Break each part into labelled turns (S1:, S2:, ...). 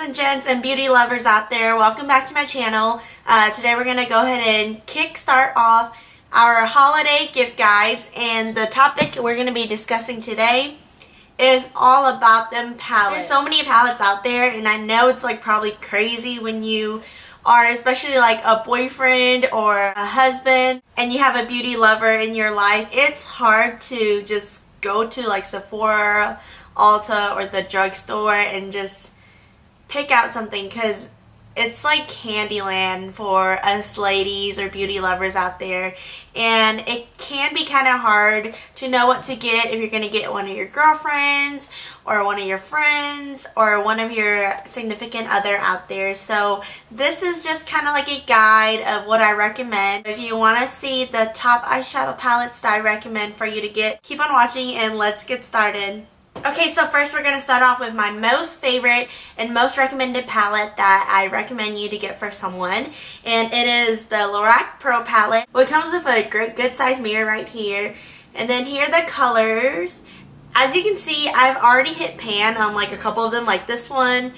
S1: and gents and beauty lovers out there, welcome back to my channel. Today we're going to go ahead and kickstart off our holiday gift guides, and the topic we're going to be discussing today is all about them palettes. There's so many palettes out there, and I know it's like probably crazy when you are especially like a boyfriend or a husband and you have a beauty lover in your life. It's hard to just go to like Sephora, Ulta, or the drugstore and just pick out something, because it's like Candyland for us ladies or beauty lovers out there, and it can be kind of hard to know what to get if you're going to get one of your girlfriends or one of your friends or one of your significant other out there. So this is just kind of like a guide of what I recommend. If you want to see the top eyeshadow palettes that I recommend for you to get, keep on watching and let's get started. Okay, so first we're going to start off with my most favorite and most recommended palette that I recommend you to get for someone. And it is the Lorac Pro palette. Well, it comes with a good size mirror right here. And then here are the colors. As you can see, I've already hit pan on like a couple of them, like this one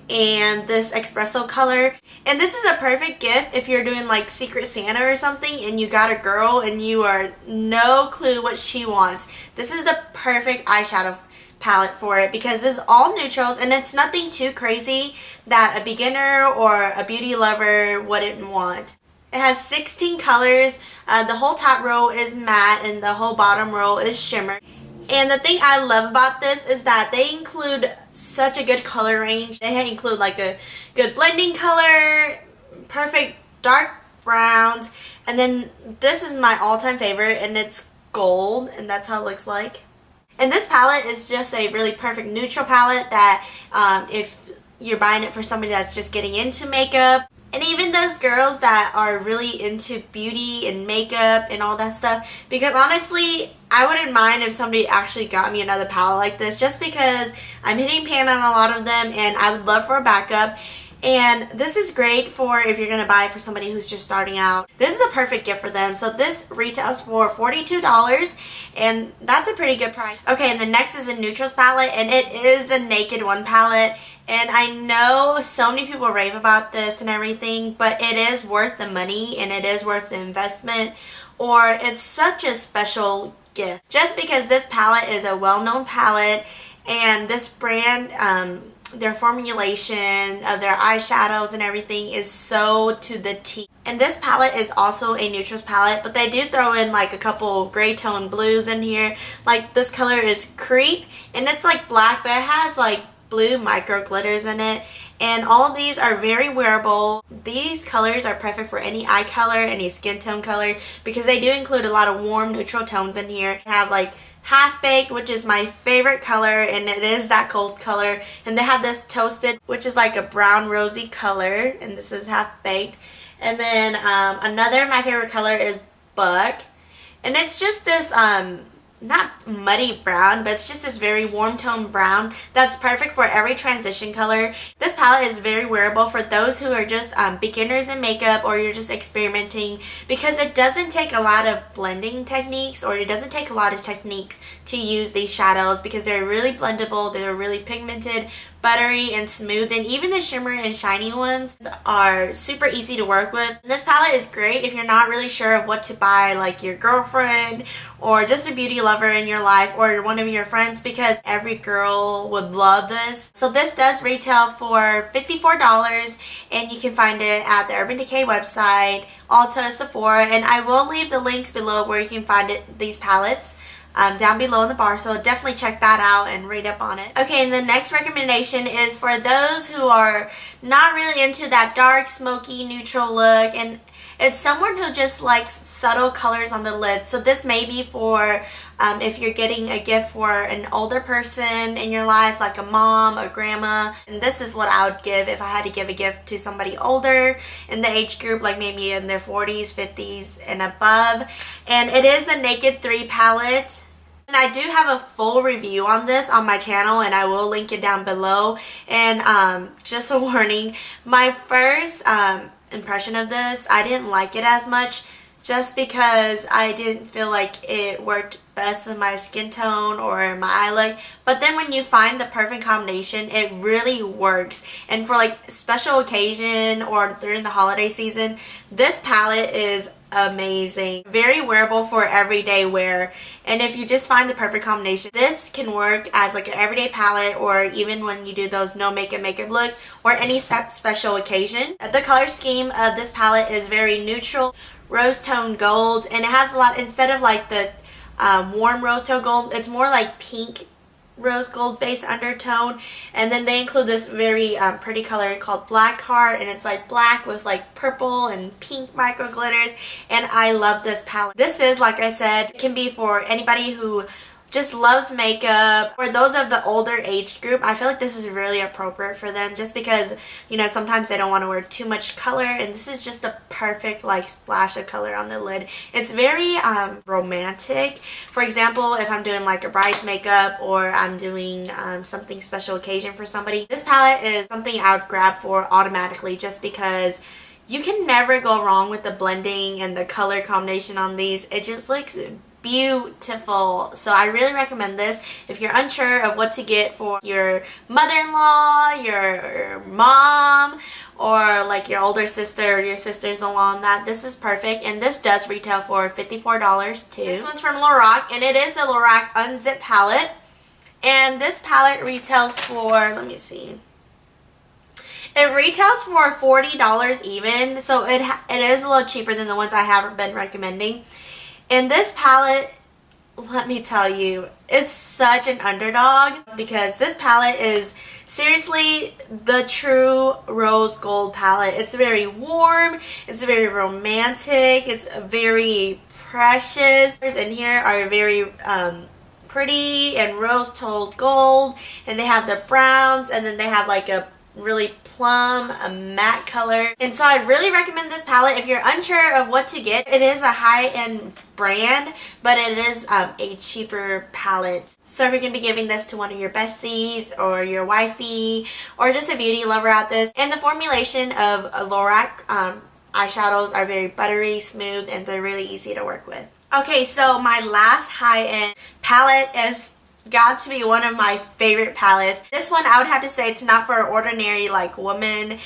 S1: and this espresso color. And this is a perfect gift if you're doing like Secret Santa or something and you got a girl and you are no clue what she wants. This is the perfect eyeshadow palette for it, because this is all neutrals and it's nothing too crazy that a beginner or a beauty lover wouldn't want. It has 16 colors. The whole top row is matte and the whole bottom row is shimmer. And the thing I love about this is that they include such a good color range. They include like a good blending color, perfect dark browns, and then this is my all-time favorite, and it's gold, and that's how it looks like. And this palette is just a really perfect neutral palette that if you're buying it for somebody that's just getting into makeup, and even those girls that are really into beauty and makeup and all that stuff, because honestly, I wouldn't mind if somebody actually got me another palette like this, just because I'm hitting pan on a lot of them and I would love for a backup. And this is great for if you're going to buy it for somebody who's just starting out. This is a perfect gift for them. So this retails for $42, and that's a pretty good price. Okay, and the next is a neutrals palette, and it is the Naked One palette. And I know so many people rave about this and everything, but it is worth the money and it is worth the investment, or it's such a special gift. Just because this palette is a well-known palette, and this brand, their formulation of their eyeshadows and everything is so to the T. And this palette is also a neutrals palette, but they do throw in like a couple gray tone blues in here. Like this color is Creep, and it's like black, but it has like blue micro glitters in it. And all of these are very wearable. These colors are perfect for any eye color, any skin tone color, because they do include a lot of warm neutral tones in here. They have like Half Baked, which is my favorite color, and it is that gold color. And they have this Toasted, which is like a brown rosy color, and this is Half Baked. And then another my favorite color is Buck, and it's just this not muddy brown, but it's just this very warm tone brown that's perfect for every transition color. This palette is very wearable for those who are just beginners in makeup, or you're just experimenting, because it doesn't take a lot of blending techniques, or it doesn't take a lot of techniques to use these shadows, because they're really blendable, they're really pigmented, buttery, and smooth, and even the shimmer and shiny ones are super easy to work with. And this palette is great if you're not really sure of what to buy, like your girlfriend or just a beauty lover in your life or one of your friends, because every girl would love this. So this does retail for $54, and you can find it at the Urban Decay website, Ulta, Sephora, and I will leave the links below where you can find these palettes down below in the bar, so definitely check that out and read up on it. Okay, and the next recommendation is for those who are not really into that dark, smoky, neutral look, and it's someone who just likes subtle colors on the lid. So this may be for if you're getting a gift for an older person in your life, like a mom or grandma. And this is what I would give if I had to give a gift to somebody older in the age group, like maybe in their 40s, 50s, and above. And it is the Naked 3 palette. And I do have a full review on this on my channel, and I will link it down below. And just a warning, my first impression of this, I didn't like it as much, just because I didn't feel like it worked best with my skin tone or my eye look. But then when you find the perfect combination, it really works. And for like special occasion or during the holiday season, this palette is amazing. Very wearable for everyday wear. And if you just find the perfect combination, this can work as like an everyday palette, or even when you do those no makeup look, or any special occasion. The color scheme of this palette is very neutral, rose tone golds, and it has a lot, instead of like the warm rose tone gold, it's more like pink rose gold based undertone. And then they include this very pretty color called Black Heart, and it's like black with like purple and pink micro glitters, and I love this palette. This is, like I said, can be for anybody who just loves makeup, or those of the older age group. I feel like this is really appropriate for them, just because, you know, sometimes they don't want to wear too much color, and this is just the perfect like splash of color on the lid. It's very romantic. For example, if I'm doing like a bride's makeup, or I'm doing something special occasion for somebody, this palette is something I would grab for automatically, just because you can never go wrong with the blending and the color combination on these. It just looks beautiful. So I really recommend this if you're unsure of what to get for your mother-in-law, your mom, or like your older sister or your sisters-in-law. That this is perfect, and this does retail for $54 too. This one's from Lorac, and it is the Lorac Unzipped palette, and this palette retails for, let me see, it retails for $40 even, so it is a little cheaper than the ones I have been recommending. And this palette, let me tell you, it's such an underdog, because this palette is seriously the true rose gold palette. It's very warm, it's very romantic, it's very precious. In here are very pretty and rose toned gold, and they have the browns, and then they have like a really plum, a matte color. And so I really recommend this palette if you're unsure of what to get. It is a high-end brand, but it is a cheaper palette. So if you're going to be giving this to one of your besties or your wifey or just a beauty lover out there. And the formulation of Lorac eyeshadows are very buttery, smooth, and they're really easy to work with. Okay, so my last high-end palette is got to be one of my favorite palettes. This one, I would have to say, it's not for an ordinary like woman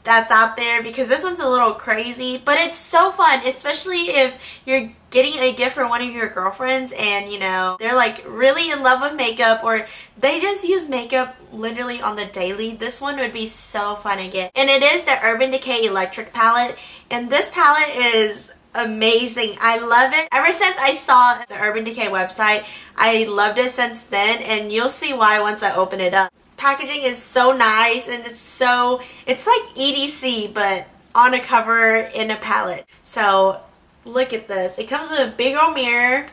S1: that's out there, because this one's a little crazy, but it's so fun, especially if you're getting a gift for one of your girlfriends and, you know, they're like really in love with makeup, or they just use makeup literally on the daily. This one would be so fun to get. And it is the Urban Decay Electric palette, and this palette is amazing. I love it. Ever since I saw the Urban Decay website, I loved it since then, and you'll see why once I open it up. Packaging is so nice, and it's like EDC but on a cover in a palette. So look at this. It comes with a big old mirror,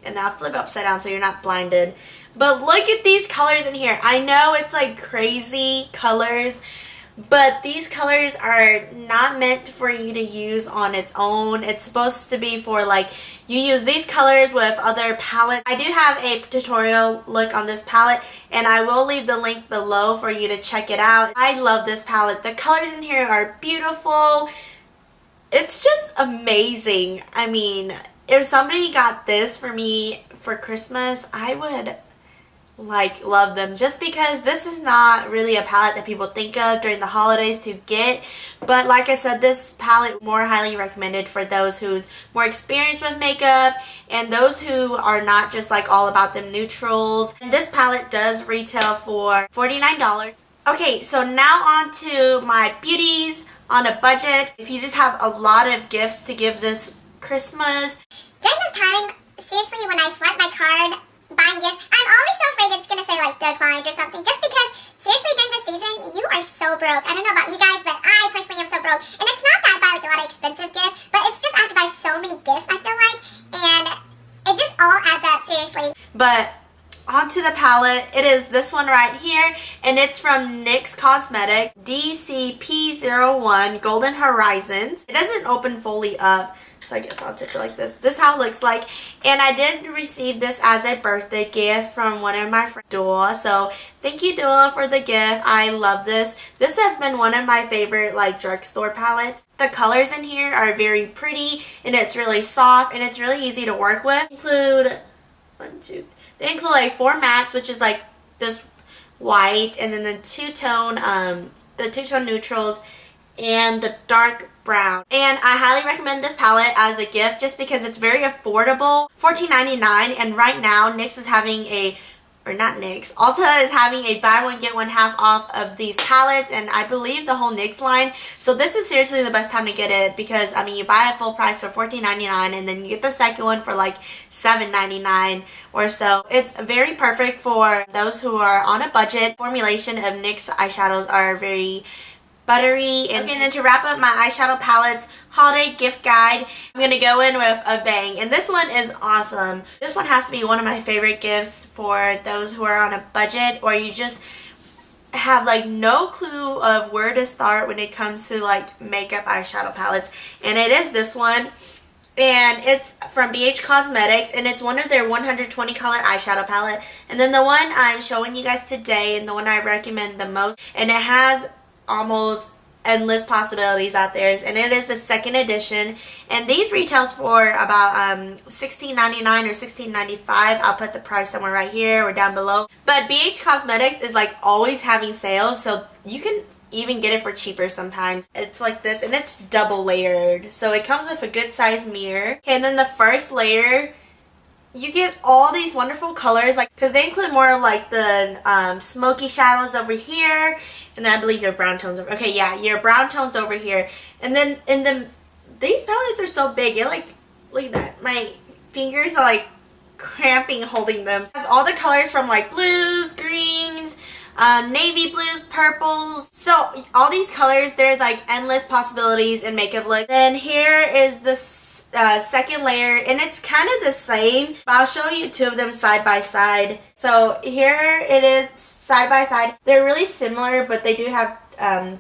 S1: and I'll flip upside down so you're not blinded. But look at these colors in here. I know it's like crazy colors, but these colors are not meant for you to use on its own. It's supposed to be for like, you use these colors with other palettes. I do have a tutorial look on this palette, and I will leave the link below for you to check it out. I love this palette. The colors in here are beautiful. It's just amazing. I mean, if somebody got this for me for Christmas, I would like love them, just because this is not really a palette that people think of during the holidays to get. But like I said, this palette more highly recommended for those who's more experienced with makeup and those who are not just like all about them neutrals. And this palette does retail for $49. Okay, so now on to my beauties on a budget. If you just have a lot of gifts to give this Christmas.
S2: During this time, seriously, when I swipe my card buying gifts, I'm always so afraid it's going to say like declined or something, just because seriously during the season you are so broke. I don't know about you guys, but I personally am so broke, and it's not that I buy like a lot of expensive gifts, but it's just I have to buy so many gifts, I feel like, and it just all adds up, seriously.
S1: But onto the palette, it is this one right here, and it's from NYX Cosmetics, DCP01 Golden Horizons. It doesn't open fully up, so I guess I'll tip it like this. This is how it looks like. And I did receive this as a birthday gift from one of my friends, Dua. So thank you, Dua, for the gift. I love this. This has been one of my favorite like drugstore palettes. The colors in here are very pretty, and it's really soft, and it's really easy to work with. Include one, two. They include like 4 mattes, which is like this white, and then the two-tone neutrals, and the dark brown. And I highly recommend this palette as a gift just because it's very affordable, $14.99, and right now NYX is having a, or not NYX, Ulta is having a buy one get one half off of these palettes, and I believe the whole NYX line. So this is seriously the best time to get it because, I mean, you buy it full price for $14.99 and then you get the second one for like $7.99 or so. It's very perfect for those who are on a budget. Formulation of NYX eyeshadows are very buttery. And then to wrap up my eyeshadow palettes holiday gift guide, I'm going to go in with a bang. And this one is awesome. This one has to be one of my favorite gifts for those who are on a budget or you just have like no clue of where to start when it comes to like makeup eyeshadow palettes. And it is this one. And it's from BH Cosmetics, and it's one of their 120 color eyeshadow palette. And then the one I'm showing you guys today, and the one I recommend the most, and it has almost endless possibilities out there, and it is the second edition, and these retails for about $16.99 or $16.95. I'll put the price somewhere right here or down below. But BH Cosmetics is like always having sales, so you can even get it for cheaper sometimes. It's like this, and it's double layered, so it comes with a good size mirror. Okay, and then the first layer, you get all these wonderful colors, like, because they include more of like the smoky shadows over here, and then I believe your brown tones over. Okay, yeah, your brown tones over here, and then these palettes are so big. It like, look at that. My fingers are like cramping holding them. It has all the colors from like blues, greens, navy blues, purples. So all these colors, there's like endless possibilities in makeup looks. Then here is the second layer, and it's kind of the same, but I'll show you two of them side by side. So here it is side by side. They're really similar, but they do have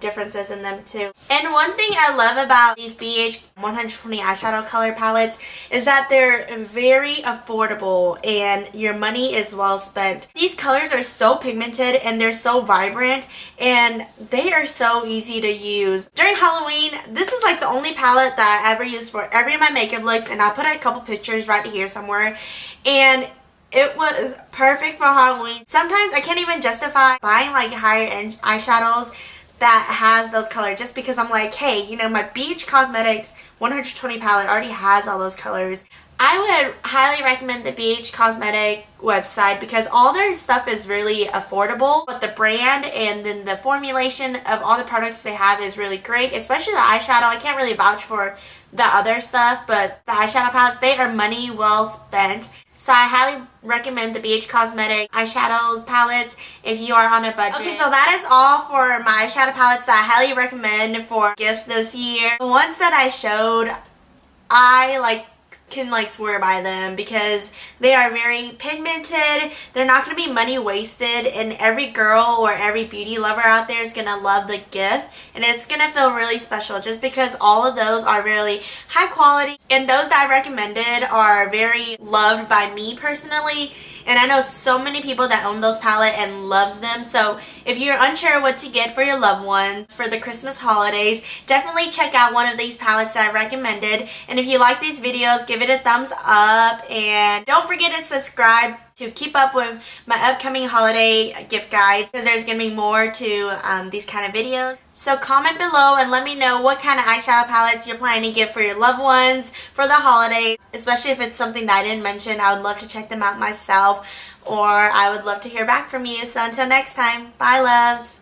S1: differences in them too. And one thing I love about these BH 120 eyeshadow color palettes is that they're very affordable and your money is well spent. These colors are so pigmented and they're so vibrant, and they are so easy to use. During Halloween, this is like the only palette that I ever used for every of my makeup looks, and I'll put a couple pictures right here somewhere. And it was perfect for Halloween. Sometimes I can't even justify buying like higher end eyeshadows that has those colors just because I'm like, hey, you know, my BH Cosmetics 120 palette already has all those colors. I would highly recommend the BH Cosmetic website because all their stuff is really affordable, but the brand and then the formulation of all the products they have is really great, especially the eyeshadow. I can't really vouch for the other stuff, but the eyeshadow palettes, they are money well spent. So I highly recommend the BH Cosmetic eyeshadows palettes if you are on a budget. Okay, so that is all for my eyeshadow palettes that I highly recommend for gifts this year. The ones that I showed, I can swear by them because they are very pigmented. They're not going to be money wasted, and every girl or every beauty lover out there is going to love the gift, and it's going to feel really special just because all of those are really high quality, and those that I recommended are very loved by me personally. And I know so many people that own those palettes and loves them. So if you're unsure what to get for your loved ones for the Christmas holidays, definitely check out one of these palettes that I recommended. And if you like these videos, give it a thumbs up. And don't forget to subscribe to keep up with my upcoming holiday gift guides because there's going to be more to these kind of videos. So comment below and let me know what kind of eyeshadow palettes you're planning to give for your loved ones for the holidays, especially if it's something that I didn't mention. I would love to check them out myself, or I would love to hear back from you. So until next time, bye loves!